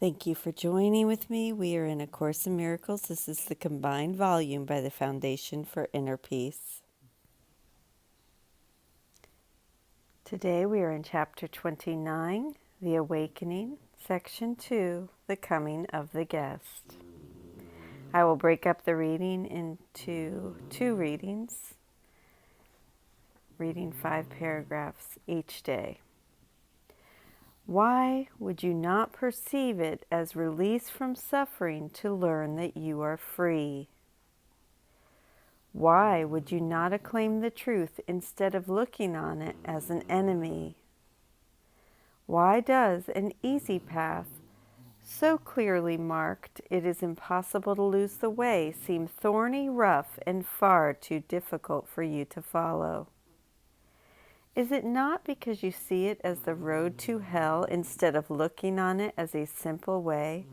Thank you for joining with me. We are in A Course in Miracles. This is the combined volume by the Foundation for Inner Peace. Today we are in Chapter 29, The Awakening, Section 2, The Coming of the Guest. I will break up the reading into two readings, reading 5 paragraphs each day. Why would you not perceive it as release from suffering to learn that you are free? Why would you not acclaim the truth instead of looking on it as an enemy? Why does an easy path, so clearly marked it is impossible to lose the way, seem thorny, rough, and far too difficult for you to follow? Is it not because you see it as the road to hell instead of looking on it as a simple way,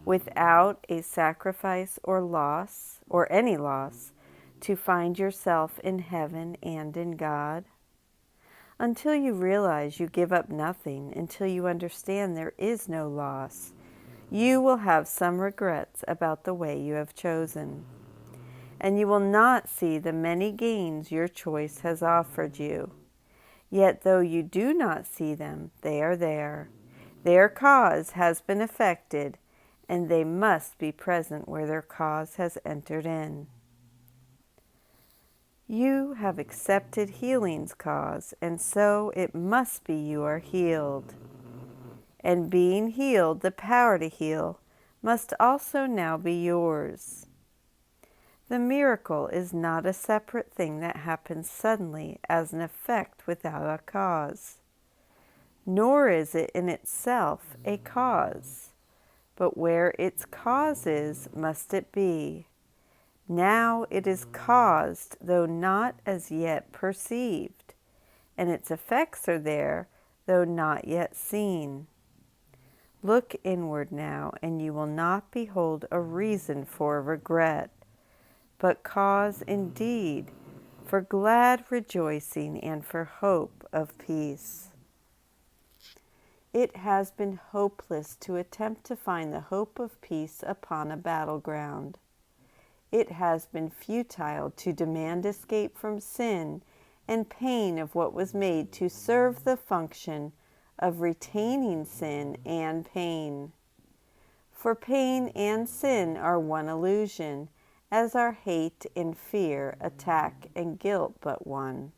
without a sacrifice or loss, or any loss, to find yourself in heaven and in God? Until you realize you give up nothing, until you understand there is no loss, you will have some regrets about the way you have chosen. And you will not see the many gains your choice has offered you. Yet though you do not see them, they are there. Their cause has been effected, and they must be present where their cause has entered in. You have accepted healing's cause, and so it must be you are healed. And being healed, the power to heal must also now be yours. The miracle is not a separate thing that happens suddenly as an effect without a cause. Nor is it in itself a cause, but where its cause is, must it be. Now it is caused, though not as yet perceived, and its effects are there, though not yet seen. Look inward now, and you will not behold a reason for regret, but cause indeed for glad rejoicing and for hope of peace. It has been hopeless to attempt to find the hope of peace upon a battleground. It has been futile to demand escape from sin and pain of what was made to serve the function of retaining sin and pain. For pain and sin are one illusion, as are hate and fear, attack and guilt but one.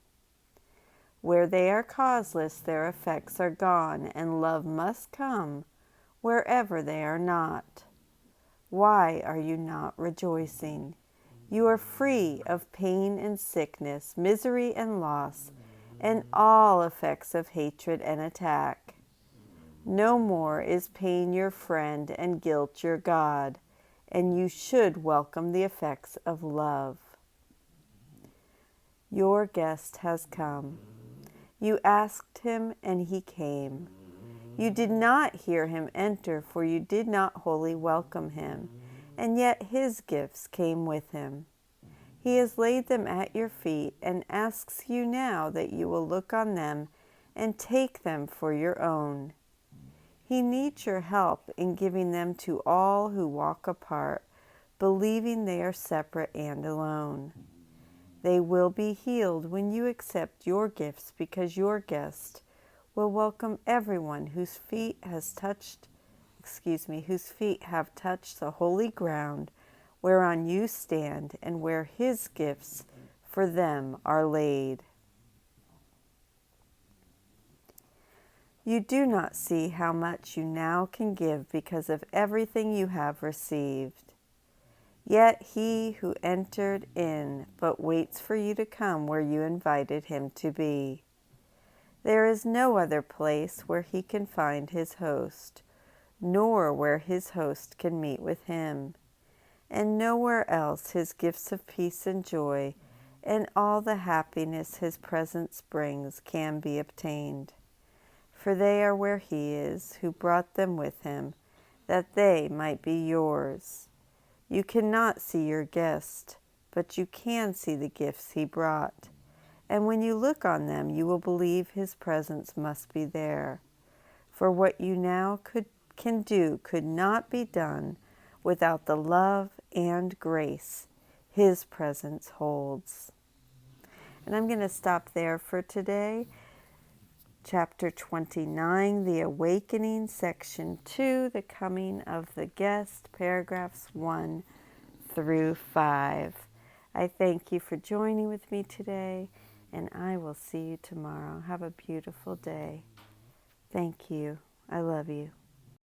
Where they are causeless, their effects are gone, and love must come wherever they are not. Why are you not rejoicing? You are free of pain and sickness, misery and loss, and all effects of hatred and attack. No more is pain your friend and guilt your God, and you should welcome the effects of love. Your guest has come. You asked him, and he came. You did not hear him enter, for you did not wholly welcome him, and yet his gifts came with him. He has laid them at your feet, and asks you now that you will look on them and take them for your own. He needs your help in giving them to all who walk apart, believing they are separate and alone. They will be healed when you accept your gifts, because your guest will welcome everyone whose feet have touched the holy ground whereon you stand, and where his gifts for them are laid. You do not see how much you now can give because of everything you have received. Yet he who entered in but waits for you to come where you invited him to be. There is no other place where he can find his host, nor where his host can meet with him, and nowhere else his gifts of peace and joy and all the happiness his presence brings can be obtained. For they are where he is, who brought them with him, that they might be yours. You cannot see your guest, but you can see the gifts he brought. And when you look on them, you will believe his presence must be there. For what you now can do could not be done without the love and grace His presence holds. And I'm going to stop there for today. Chapter 29, The Awakening, Section 2, The Coming of the Guest, paragraphs 1 through 5. I thank you for joining with me today, and I will see you tomorrow. Have a beautiful day. Thank you. I love you.